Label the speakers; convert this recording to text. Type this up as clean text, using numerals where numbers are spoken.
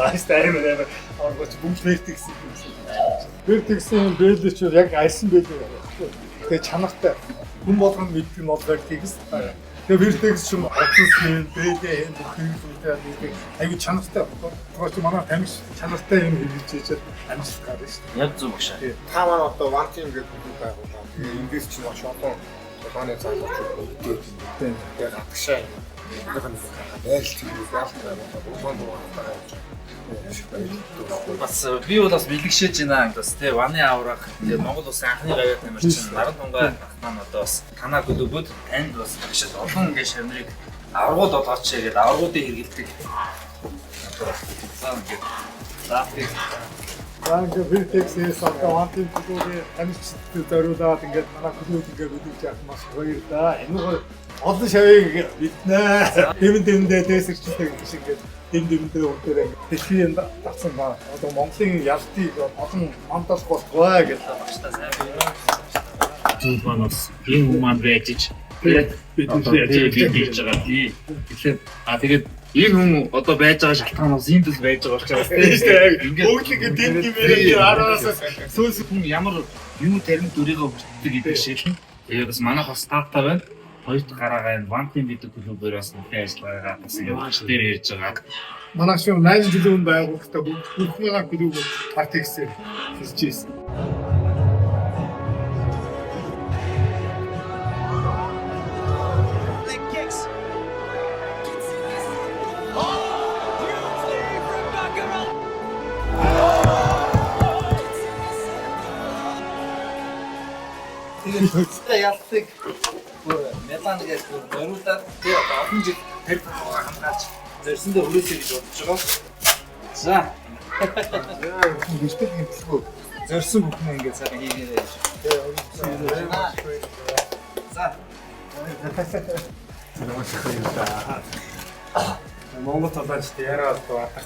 Speaker 1: Астайм амар оргоч бүгд вертекс гэсэн. Вертексийн бэлч яг альсан бэлээ. Тэгээ чанартай хүн болгоно мэддэг нь бол вертекс. Тэгээ вертекс чинь оцсон бэлээ бүх юм үүтэй аягүй чанартай. Тэгвэл манай тамиг чанартай юм хийж чийчээд амжилт гарна шүү дээ.
Speaker 2: Яг зөв багшаа.
Speaker 3: Та манай одоо one team гэдэг бүлэг байгууллаа. Тэгээ эндээс чинь маш олон тооны залууч өгдөг. Тэгээ гадагшаа
Speaker 2: бас би бол бас бэлгшээж байна бас тий ваны аврах тэгээ Монгол улсын анхны гавьяа тамирчин наран тунгаа маань одоо бас танаа клубуд танд бас багшд олон ингэ шавнырыг аврагууд олгооч гэдэг аврагуудыг хэрэгэлдэг. Одоо ингэ лафик
Speaker 1: Ганг вертексээс одоо one team клубын тамирчид зориулаад ингээд манай клуб ингээд үлдэж яах маш гоё да. Энэ олон шавыг биднээ. Дэвэндээ дэсэрчтэй гэх шиг ингээд дэвэндээ өнтөрөө дэлхийн татсан ба одоо Монголын ялтыг олон мандас болтгоо гэж
Speaker 2: багштай сайн байна.
Speaker 4: Зүг манаас энэ хүмүүс байж бид хийж байгаа тий. Тэгэхээр энэ хүн одоо байж байгаа шалтгаанаас энэ төл байж байгаа учраас
Speaker 1: тийм бүгд ингээд дэнд гэмээр араас
Speaker 4: сүүс хүн ямар юу тарин дүрийгөө бүтдэг гэдэг шиг. Тэгээд бас манайх бас таатаа байна. Хоёр дахь гараагаа энэ one team гэдэг клубээр бас нөхөн ажиллагаагаа бас ингэ багш дээр ярьж байгаа.
Speaker 1: манай шиг 8 жилийн өмнө байгуулалтаа бүх манай клуб партиксээр хийж ирсэн.
Speaker 2: Тэгээд ялтыг метан гэж зориулаад тэгээ олон жил тарих хамгаалж зорьсондоо хүрээсэй гэж бодож байгаа. За.
Speaker 1: Респект хийхгүй.
Speaker 2: Зорьсон бүхэн ингээд сайхан хийгээрэй. За.
Speaker 1: Монгол талаас яраад байна.